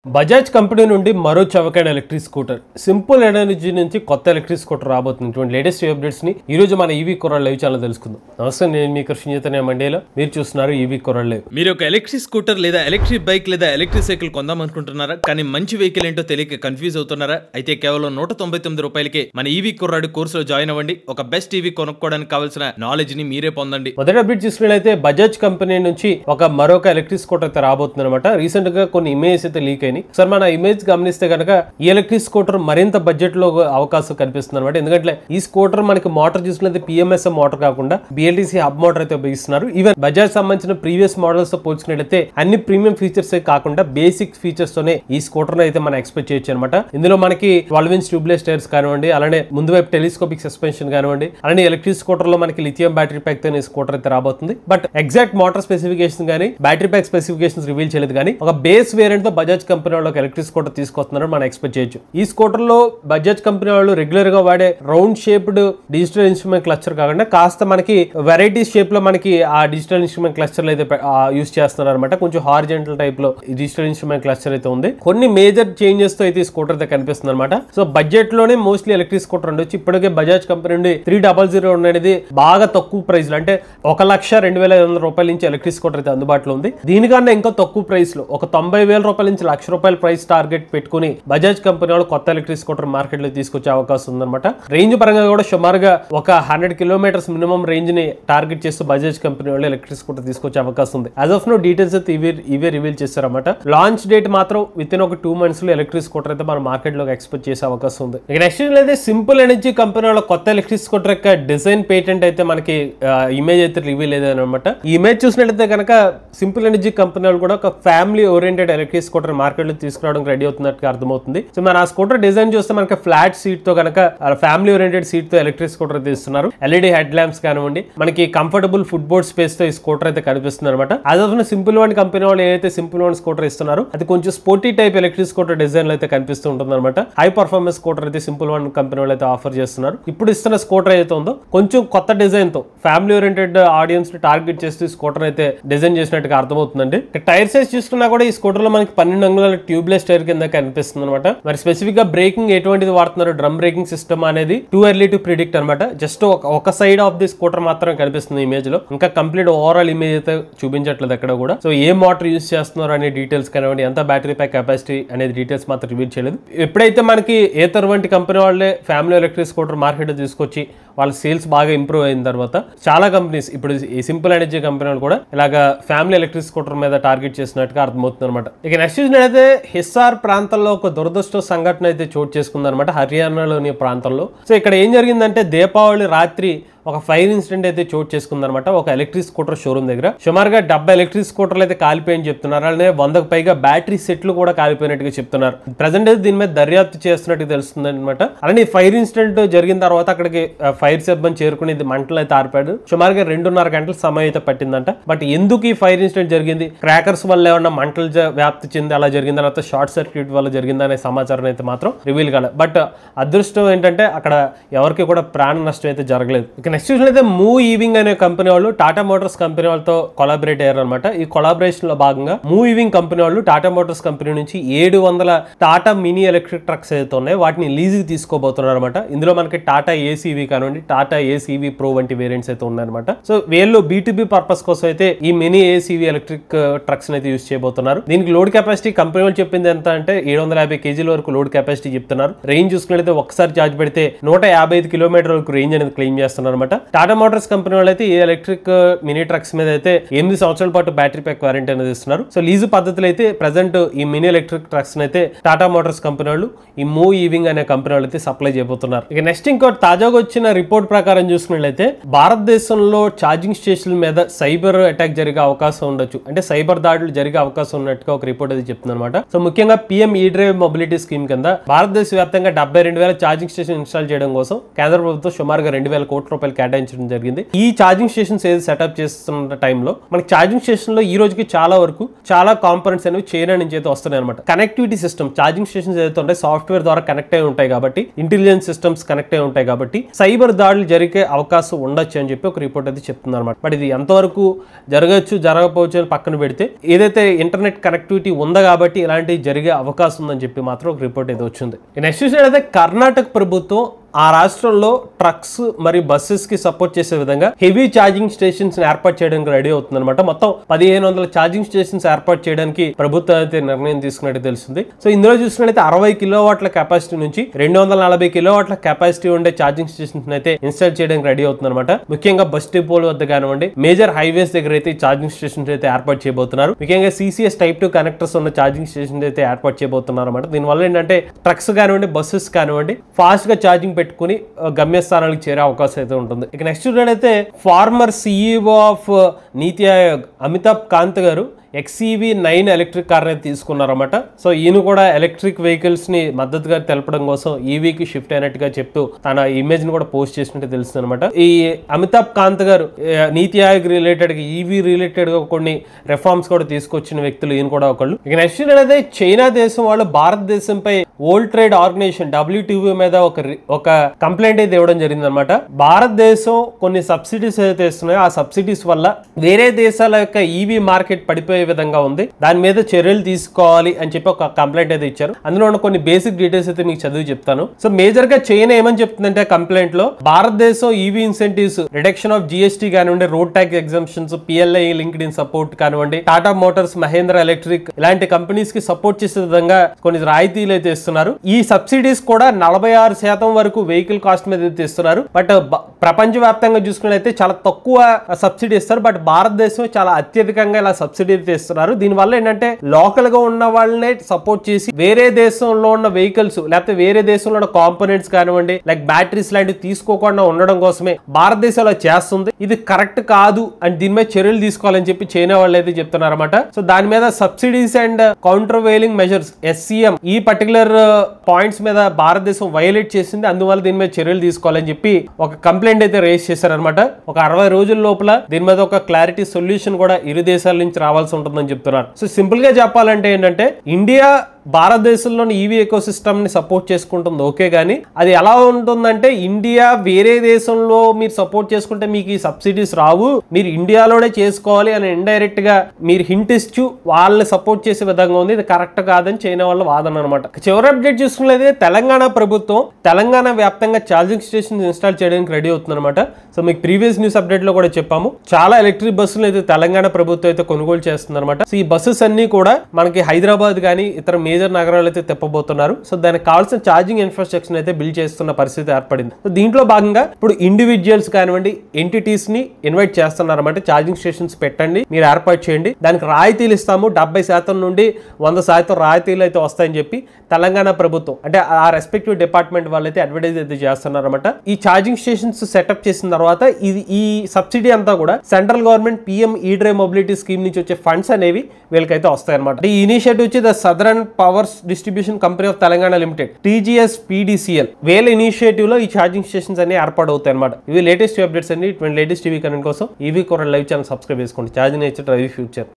Bajaj company నుండి మరో చవకైన electric scooter simple energy నుంచి కొత్త ఎలక్ట్రిక్ స్కూటర్ రాబోతున్నటువంటి లేటెస్ట్ అప్డేట్స్ ని ఈ రోజు మన ఈవీ కొరల్ లైవ్ ఛానల్ తెలుసుకుందాం. నమస్తే, నేను మీ కృష్ణ చైతన్య మండేలో, మీరు చూస్తున్నారు ఈవీ కొరల్ లైవ్. మీరు ఒక ఎలక్ట్రిక్ స్కూటర్ లేదా ఎలక్ట్రిక్ బైక్ లేదా ఎలక్ట్రిక్ సైకిల్ కొందాం అనుకుంటున్నారా? కానీ మంచి వెహికల్ ఏంటో తెలియక కన్ఫ్యూజ్ అవుతున్నారా? అయితే కేవలం 199 రూపాయలకే మన ఈవీ కొర్రాడు కోర్సులో జాయిన్ అవ్వండి. ఒక బెస్ట్ ఈవీ కొనుక్కోవడానికి కావాల్సిన నాలెడ్జ్ ని మీరే పొందండి. మొదటి అప్డేట్ చూసుకున్నట్లయితే బజాజ్ కంపెనీ నుంచి మరొక ఎలక్ట్రిక్ స్కూటర్ అయితే రాబోతుంది అనమాట. రీసెంట్ గా కొన్ని ఇమేజెస్ అయితే లీక్ అయినాయి. సార్ మన ఇమేజ్ గమనిస్తే కనుక ఈ ఎలక్ట్రిక్ స్కూటర్ మరింత బడ్జెట్ లో అవకాశం కనిపిస్తుంది అనమాట. ఎందుకంటే ఈ స్కూటర్ మనకి మోటార్ చూసినట్లయితే పిఎంఎస్ఎం మోటార్ కాకుండా బిఎల్టీసీ హబ్ మోటార్ అయితే ఉపయోగిస్తున్నారు. ఈవెన్ బజాజ్ సంబంధించిన ప్రీవియస్ మోడల్స్ తో పోల్చుకున్నట్లయితే అన్ని ప్రీమియం ఫీచర్స్ కాకుండా బేసిక్ ఫీచర్స్ తోనే ఈ స్కూటర్ అయితే మనం ఎక్స్పెక్ట్ చేయొచ్చు అనమాట. ఇందులో మనకి 12 ఇంచ్ ట్యూబ్లెస్ టైర్స్ కానివ్వండి, అలానే ముందు వైపు టెలిస్కోపిక్ సస్పెన్షన్ కానివ్వండి, అలానే ఎలక్ట్రిక్ స్కూటర్ లో మనకి లిథియం బ్యాటరీ ప్యాక్ తో స్కూటర్ అయితే రాబోతుంది. బట్ ఎగ్జాక్ట్ మోటార్ స్పెసిఫికేషన్ కానీ బ్యాటరీ ప్యాక్ స్పెసిఫికేషన్స్ రివీల్ చేయలేదు. కానీ ఒక బేస్ వేరియంట్ తో బజాజ్ కంపెనీ వాళ్ళు ఎలక్ట్రిక్ స్కూటర్ తీసుకొస్తున్నారు మనం ఎక్స్పెక్ట్ చేయొచ్చు. ఈ స్కూటర్ లో బజాజ్ కంపెనీ వాళ్ళు రెగ్యులర్ గా వాడే round shaped digital instrument cluster కాకుండా కాస్త మనకి వెరైటీ షేప్ లో మనకి ఆ డిజిటల్ ఇన్స్ట్రుమెంట్ క్లస్టర్ అయితే యూస్ చేస్తున్నారు అనమాట. కొంచెం హారిజెంటల్ టైప్ లో డిజిటల్ ఇన్స్ట్రుమెంట్ క్లస్టర్ అయితే ఉంది. కొన్ని మేజర్ చేంజెస్ తో అయితే ఈ స్కూటర్ అయితే కనిపిస్తుంది అనమాట. సో బడ్జెట్ లోనే మోస్ట్లీ ఎలక్ట్రిక్ స్కూటర్ ఉండొచ్చు. ఇప్పటికే బజాజ్ కంపెనీ నుండి 300 అనేది బాగా తక్కువ ప్రైస్ లో, అంటే 1,02,500 రూపాయల నుంచి ఎలక్ట్రిక్ స్కూటర్ అయితే అందుబాటులో ఉంది. దీనికన్నా ఇంకా తక్కువ ప్రైస్ లో ఒక 90,000 రూపాయల నుంచి ₹1,00,000 ప్రైస్ టార్గెట్ పెట్టుకుని బజాజ్ కంపెనీ వాళ్ళు కొత్త ఎలక్ట్రిక్ స్కూటర్ మార్కెట్ లో తీసుకొచ్చే అవకాశం ఉందన్నమాట. రేంజ్ పరంగా కూడా సుమారుగా ఒక 100 కిలోమీటర్స్ మినిమం రేంజ్ ని టార్గెట్ చేస్తూ బజాజ్ కంపెనీ వాళ్ళు ఎలక్ట్రిక్ స్కూటర్ తీసుకొచ్చే అవకాశం ఉంది. యాజ్ ఆఫ్ నో డీటెయిల్స్ అయితే ఇవే రివీల్ చేశారన్నమాట. లాంచ్ డేట్ మాత్రం విత్ ఇన్ ఒక 2 months లో ఎలక్ట్రిక్ స్కూటర్ అయితే మన మార్కెట్ లో ఎక్స్పెక్ట్ చేసే అవకాశం ఉంది. నెక్స్ట్ అయితే సింపుల్ ఎనర్జీ కంపెనీ వాళ్ళ కొత్త ఎలక్ట్రిక్ స్కూటర్ యొక్క డిజైన్ పేటెంట్ అయితే మనకి ఇమేజ్ అయితే రివీల్ అయ్యేదన్నమాట. ఈ ఇమేజ్ చూసినట్లయితే కనుక సింపుల్ ఎనర్జీ కంపెనీ వాళ్ళు కూడా ఒక family oriented electric scooter market లో తీసుకురావడానికి రెడీ అవుతున్నట్టుగా అర్థమవుతుంది. సో మన ఆ స్కూటర్ డిజైన్ చూస్తే మనకి ఫ్లాట్ సీట్ తో కనుక ఫ్యామిలీ ఓరియంటెడ్ సీట్ తో ఎలక్ట్రిక్ స్కూటర్ తీస్తున్నారు. ఎల్ఈడి హెడ్ ల్యాంప్స్ కానివ్వండి, మనకి కంఫర్టబుల్ ఫుట్ బోర్డ్ స్పేస్ తో ఈ స్కూటర్ అయితే కనిపిస్తుంది అనమాట. As of simple one company వాళ్ళు ఏదైతే సింపుల్ వన్ స్కూటర్ ఇస్తున్నారు అది కొంచెం sporty type electric scooter design లో అయితే కనిపిస్తూ ఉంటుంది అనమాట. హై పర్ఫార్మెన్స్ స్కూటర్ అయితే సింపుల్ వన్ కంపెనీ వాళ్ళు అయితే ఆఫర్ చేస్తున్నారు. ఇప్పుడు ఇస్తున్న స్కూటర్ అయితే ఉందో కొంచెం కొత్త డిజైన్ తో ఫ్యామిలీ ఓరియంటెడ్ ఆడియన్స్ ని టార్గెట్ చేస్తూ ఈ స్కూటర్ అయితే డిజైన్ చేసినట్టుగా అర్థమవుతుందండి. టైర్ సైజ్ చూసుకున్నా కూడా ఈ స్కూటర్ లో మనకి 12 అంగుళాల ట్యూబ్లెస్ టైర్ కింద కనిపిస్తుంది అనమాట. మరి స్పెసిఫిక్ గా బ్రేకింగ్ ఎటువంటిది వాడుతున్నారు, డ్రమ్ బ్రేకింగ్ సిస్టమ్ అనేది టూ ఎర్లీ టు ప్రిడిక్ట్ అనమాట. జస్ట్ ఒక సైడ్ ఆఫ్ ది స్కూటర్ మాత్రం కనిపిస్తుంది ఇమేజ్ లో. ఇంకా కంప్లీట్ ఓవరాల్ ఇమేజ్ అయితే చూపించట్లేదు ఎక్కడ కూడా. సో ఏ మోటార్ యూస్ చేస్తున్నారు అనే డీటెయిల్స్ కానివ్వండి, ఎంత బ్యాటరీ ప్యాక్ కెపాసిటీ అనేది డీటెయిల్స్ మాత్రం రివీల్ చేయలేదు. ఎప్పుడైతే మనకి ఏతర్ వంటి కంపెనీ వాళ్ళే ఫ్యామిలీ ఎలక్ట్రిక్ స్కూటర్ మార్కెట్ తీసుకొచ్చి వాళ్ళ సేల్స్ బాగా ఇంప్రూవ్ అయిన తర్వాత చాలా కంపెనీస్ ఇప్పుడు ఈ సింపుల్ ఎనర్జీ కంపెనీ కూడా ఇలాగా ఫ్యామిలీ ఎలక్ట్రిక్ స్కూటర్ మీద టార్గెట్ చేసినట్టుగా అర్థమవుతుంది అనమాట. ఇక నెక్స్ట్ చూసినట్లయితే హిస్సార్ ప్రాంతంలో ఒక దురదృష్ట సంఘటన అయితే చోటు చేసుకుంది అనమాట, హర్యానాలోని ప్రాంతంలో. సో ఇక్కడ ఏం జరిగిందంటే దీపావళి రాత్రి ఒక ఫైర్ ఇన్సిడెంట్ అయితే చోటు చేసుకుందనమాట ఒక ఎలక్ట్రిక్ స్కూటర్ షోరూమ్ దగ్గర. సుమారుగా 70 ఎలక్ట్రిక్ స్కూటర్లు అయితే కాలిపోయని చెప్తున్నారు. అలానే 100కు పైగా బ్యాటరీ సెట్లు కూడా కాలిపోయినట్టుగా చెప్తున్నారు. ప్రజెంట్ అయితే దీని మీద దర్యాప్తు చేస్తున్నట్టు తెలుస్తుంది అనమాట. అలానే ఫైర్ ఇన్సిడెంట్ జరిగిన తర్వాత అక్కడికి ఫైర్ సిబ్బంది చేరుకుని మంటలు అయితే ఆర్పాడు. సుమారుగా 2.5 గంటల సమయం అయితే పట్టిందంట. బట్ ఎందుకు ఈ ఫైర్ ఇన్సిడెంట్ జరిగింది, క్రాకర్స్ వల్ల ఏమన్నా మంటలు వ్యాప్తి చెంది అలా జరిగింది, తర్వాత షార్ట్ సర్క్యూట్ వల్ల జరిగింది అనే సమాచారం అయితే మాత్రం రివీల్ కాలేదు. బట్ అదృష్టం ఏంటంటే అక్కడ ఎవరికి కూడా ప్రాణ నష్టం అయితే జరగలేదు. నెక్స్ట్ చూసినట్లయితే మూవ్ ఈవింగ్ అనే కంపెనీ వాళ్ళు టాటా మోటార్స్ కంపెనీ వాళ్ళతో కొలాబరేట్ అయ్యారు అనమాట. ఈ కొలాబరేషన్ లో భాగంగా మూవ్ ఈవింగ్ కంపెనీ వాళ్ళు టాటా మోటార్స్ కంపెనీ నుంచి 700 టాటా మినీ ఎలక్ట్రిక్ ట్రక్స్ అయితే ఉన్నాయి, వాటిని లీజుకి తీసుకోబోతున్నారు అనమాట. ఇందులో మనకి టాటా ఏసీవీ కానివ్వండి, టాటా ఏసీవీ ప్రో వంటి వేరియంట్స్ అయితే ఉన్నాయన్నమాట. సో వీళ్ళు B2B పర్పస్ కోసం అయితే ఈ మినీ ఏసీవీ ఎలక్ట్రిక్ ట్రక్స్ అయితే యూస్ చేయబోతున్నారు. దీనికి లోడ్ కెపాసిటీ కంపెనీ వాళ్ళు చెప్పింది ఎంత అంటే 750 kg వరకు లోడ్ కెపాసిటీ చెప్తున్నారు. రేంజ్ చూసుకున్నట్లయితే ఒకసారి ఛార్జ్ పెడితే 155 కిలోమీటర్ వరకు రేంజ్ అనేది క్లెయిమ్ చేస్తున్నారు అనమాట. టాటా మోటార్స్ కంపెనీ వాళ్ళు అయితే ఈ ఎలక్ట్రిక్ మినీ ట్రక్స్ మీద అయితే 8 సంవత్సరాల పాటు బ్యాటరీ ప్యాక్ వారంటీ అనేది ఇస్తున్నారు. సో లీజు పద్ధతిలో అయితే ప్రెసెంట్ ఈ మినీ ఎలక్ట్రిక్ ట్రక్స్ అయితే టాటా మోటార్స్ కంపెనీ వాళ్ళు ఈ మూవ్ ఈవింగ్ అనే కంపెనీ వాళ్ళు అయితే సప్లై చేయబోతున్నారు. ఇక నెక్స్ట్ ఇంకోటి తాజాగా వచ్చిన రిపోర్ట్ ప్రకారం చూసుకున్నట్లయితే భారతదేశంలో ఛార్జింగ్ స్టేషన్ల మీద సైబర్ అటాక్ జరిగే అవకాశం ఉండొచ్చు, అంటే సైబర్ దాడులు జరిగే అవకాశం ఉన్నట్టుగా ఒక రిపోర్ట్ అది చెప్తుంది అనమాట. సో ముఖ్యంగా PM ఈ డ్రైవ్ మొబిలిటీ స్కీమ్ కింద భారతదేశ వ్యాప్తంగా 72,000 ఛార్జింగ్ స్టేషన్ ఇన్స్టాల్ చేయడం కోసం కేంద్ర ప్రభుత్వం సుమారుగా 2,000 కోట్ల రూపాయలు రూపాయలు కేటాయించడం జరిగింది. ఈ ఛార్జింగ్ స్టేషన్స్ ఏది సెటప్ చేస్తున్న టైంలో మనకి ఛార్జింగ్ స్టేషన్ లో ఈ రోజుకి చాలా కాంపోనెంట్స్ అనేవి చైనా నుంచి అయితే వస్తున్నాయి అనమాట. కనెక్టివిటీ సిస్టమ్ ఛార్జింగ్ స్టేషన్స్ ఏదైతే ఉంటాయి సాఫ్ట్వేర్ ద్వారా కనెక్ట్ అయి ఉంటాయి కాబట్టి, ఇంటెలిజెన్స్ సిస్టమ్స్ కనెక్ట్ అయి ఉంటాయి కాబట్టి సైబర్ దాడులు జరిగే అవకాశం ఉండొచ్చు అని చెప్పి ఒక రిపోర్ట్ అయితే చెప్తుంది అనమాట. బట్ ఇది ఎంతవరకు జరగచ్చు జరగకపోవచ్చు అని పక్కన పెడితే ఏదైతే ఇంటర్నెట్ కనెక్టివిటీ ఉందా కాబట్టి ఇలాంటివి జరిగే అవకాశం ఉందని చెప్పి మాత్రం ఒక రిపోర్ట్ అయితే వచ్చింది. నెక్స్ట్ విషయం అయితే కర్ణాటక ప్రభుత్వం ఆ రాష్ట్రంలో ట్రక్స్ మరియు బస్సెస్ కి సపోర్ట్ చేసే విధంగా హెవీ ఛార్జింగ్ స్టేషన్స్ ఏర్పాటు చేయడానికి రెడీ అవుతుంది అనమాట. మొత్తం 1500 ఛార్జింగ్ స్టేషన్స్ ఏర్పాటు చేయడానికి ప్రభుత్వం అయితే నిర్ణయం తీసుకున్నట్టు తెలుస్తుంది. సో ఇందులో చూసినట్లయితే 60 కిలోవాట్ల కెపాసిటీ నుంచి 240 కిలోవాట్ల కెపాసిటీ ఉండే ఛార్జింగ్ స్టేషన్స్ అయితే ఇన్స్టాల్ చేయడానికి రెడీ అవుతుంది అనమాట. ముఖ్యంగా బస్ డిపోల వద్ద కానివ్వండి, మేజర్ హైవేస్ దగ్గర అయితే ఛార్జింగ్ స్టేషన్స్ అయితే ఏర్పాటు చేయబోతున్నారు. ముఖ్యంగా CCS Type 2 కనెక్టర్స్ ఉన్న ఛార్జింగ్ స్టేషన్స్ అయితే ఏర్పాటు చేయబోతున్నారు అనమాట. దీనివల్ల ఏంటంటే ట్రక్స్ కానివ్వండి, బస్సెస్ కానివ్వండి ఫాస్ట్ గా ఛార్జింగ్ పెట్టుకుని గమ్యస్థానాలకు చేరే అవకాశం అయితే ఉంటుంది. ఇక నెక్స్ట్ చూడైతే ఫార్మర్ CEO ఆఫ్ నీతి ఆయోగ్ అమితాబ్ కాంత్ గారు XEV9 ఎలక్ట్రిక్ కార్ అనేది తీసుకున్నారన్నమాట. సో ఈయన కూడా ఎలక్ట్రిక్ వెహికల్స్ ని మద్దతుగా తెలపడం కోసం ఈవీకి షిఫ్ట్ అయినట్టుగా చెప్తూ తన ఇమేజ్ ని కూడా పోస్ట్ చేసినట్టు తెలుస్తుంది అనమాట. ఈ అమితాబ్ కాంత్ గారు నీతి ఆయోగ్ రిలేటెడ్ గా ఈవీ రిలేటెడ్ గా కొన్ని రిఫార్మ్స్ కూడా తీసుకొచ్చిన వ్యక్తులు ఈయన కూడా ఒకళ్ళు. ఇక నెక్స్ట్ అయితే చైనా దేశం వాళ్ళు భారతదేశంపై వరల్డ్ ట్రేడ్ ఆర్గనైజేషన్ WTO మీద ఒక కంప్లైంట్ అయితే ఇవ్వడం జరిగింది అనమాట. భారతదేశం కొన్ని సబ్సిడీస్ అయితే ఇస్తున్నాయో ఆ సబ్సిడీస్ వల్ల వేరే దేశాల యొక్క ఈవీ మార్కెట్ పడిపోయి విధంగా ఉంది, దాని మీద చర్యలు తీసుకోవాలి అని చెప్పి ఒక కంప్లైంట్ అయితే ఇచ్చారు. అందులో ఉన్న కొన్ని బేసిక్ డీటెయిల్స్ అయితే మీకు చదివి చెప్తాను. సో మేజర్ గా చైనా ఏమని చెప్తుందంటే కంప్లైంట్ లో భారతదేశం EV incentives, reduction of GST కానివ్వండి, road tax exemptions, PLI linked in support కానివ్వండి, టాటా మోటార్స్, మహేంద్ర ఎలక్ట్రిక్ ఇలాంటి కంపెనీస్ కి సపోర్ట్ చేసే విధంగా కొన్ని రాయితీలు అయితే ఇస్తున్నారు. ఈ సబ్సిడీస్ కూడా 46% వరకు వెహికల్ కాస్ట్ మీద అయితే ఇస్తున్నారు. బట్ ప్రపంచవ్యాప్తంగా చూసుకున్నట్లయితే చాలా తక్కువ సబ్సిడీ ఇస్తారు. బట్ భారతదేశం చాలా అత్యధికంగా ఇలా సబ్సిడీ ఇస్తున్నారు. దీనివల్ల ఏంటంటే లోకల్ గా ఉన్న వాళ్ళనే సపోర్ట్ చేసి వేరే దేశంలో ఉన్న వెహికల్స్ లేకపోతే వేరే దేశంలో ఉన్న కాంపోనెంట్స్ కానివ్వండి, లైక్ బ్యాటరీస్ లాంటివి తీసుకోకుండా ఉండడం కోసమే భారతదేశంలో చేస్తుంది. ఇది కరెక్ట్ కాదు అని దీని మీద చర్యలు తీసుకోవాలని చెప్పి చైనా వాళ్ళు అయితే చెప్తున్నారు అనమాట. సో దాని మీద subsidies and counter wailing measures SCM ఈ పర్టికులర్ పాయింట్స్ మీద భారతదేశం వైలేట్ చేసింది, అందువల్ల దీని మీద చర్యలు తీసుకోవాలని చెప్పి ఒక కంప్లైంట్ అయితే రేస్ చేశారనమాట. ఒక 60 రోజుల లోపల దీని మీద ఒక క్లారిటీ సొల్యూషన్ కూడా ఇరు దేశాల నుంచి రావాల్సి ఉంటుందని చెప్తున్నారు. సో సింపుల్ గా చెప్పాలంటే ఏంటంటే ఇండియా భారతదేశంలోని ఈవీ ఎకో సిస్టమ్ ని సపోర్ట్ చేసుకుంటుంది ఓకే, కానీ అది ఎలా ఉంటుందంటే ఇండియా వేరే దేశంలో మీరు సపోర్ట్ చేసుకుంటే మీకు ఈ సబ్సిడీస్ రావు, మీరు ఇండియాలోనే చేసుకోవాలి అని ఇండైరెక్ట్ గా మీరు హింట్ ఇస్తూ వాళ్ళని సపోర్ట్ చేసే విధంగా ఉంది. ఇది కరెక్ట్ కాదని చైనా వాళ్ళ వాదన అనమాట. చివరి అప్డేట్ చూసుకున్నది తెలంగాణ ప్రభుత్వం తెలంగాణ వ్యాప్తంగా ఛార్జింగ్ స్టేషన్ ఇన్స్టాల్ చేయడానికి రెడీ అవుతుంది అనమాట. సో మీకు ప్రీవియస్ న్యూస్ అప్డేట్ లో కూడా చెప్పాము, చాలా ఎలక్ట్రిక్ బస్సులు అయితే తెలంగాణ ప్రభుత్వం అయితే కొనుగోలు చేస్తుంది అనమాట. సో ఈ బస్సెస్ అన్ని కూడా మనకి హైదరాబాద్ కానీ ఇతర మేజర్ నగరాలు అయితే తెప్పబోతున్నారు. సో దానికి కావాల్సిన ఛార్జింగ్ ఇన్ఫ్రాస్ట్రక్చర్ అయితే బిల్డ్ చేస్తున్న పరిస్థితి ఏర్పడింది. సో దీంట్లో భాగంగా ఇప్పుడు ఇండివిజువల్స్ కానివ్వండి, ఎంటిటీస్ ని ఇన్వైట్ చేస్తున్నారు అనమాట. ఛార్జింగ్ స్టేషన్స్ పెట్టండి, మీరు ఏర్పాటు చేయండి, దానికి రాయితీలు ఇస్తాము, 70% నుండి 100% రాయితీలు అయితే వస్తాయని చెప్పి తెలంగాణ ప్రభుత్వం అంటే ఆ రెస్పెక్టివ్ డిపార్ట్మెంట్ వాళ్ళు అయితే అడ్వర్టైజ్ అయితే చేస్తున్నారు అనమాట. ఈ ఛార్జింగ్ స్టేషన్స్ సెటప్ చేసిన తర్వాత ఈ సబ్సిడీ అంతా కూడా central government PM E-Drive mobility scheme నుంచి వచ్చే ఫండ్స్ అనేవి వీళ్ళకైతే వస్తాయి అనమాట. ఈ ఇనిషియేటివ్ వచ్చి the southern powers distribution company of Telangana limited TGS PDCL వీళ్ళ ఇనిషియేటివ్ లో ఈ ఛార్జింగ్ స్టేషన్స్ అన్ని ఏర్పాటు అవుతాయి అనమాట. ఇవి లేటెస్ట్ అప్డేట్స్ అండి. ఇటువంటి లేటెస్ట్ టీవీ కరెంట్ కోసం ఈవీ కొర లైవ్ ఛానల్ సబ్స్క్రైబ్ చేసుకోండి. Charging nature drive future.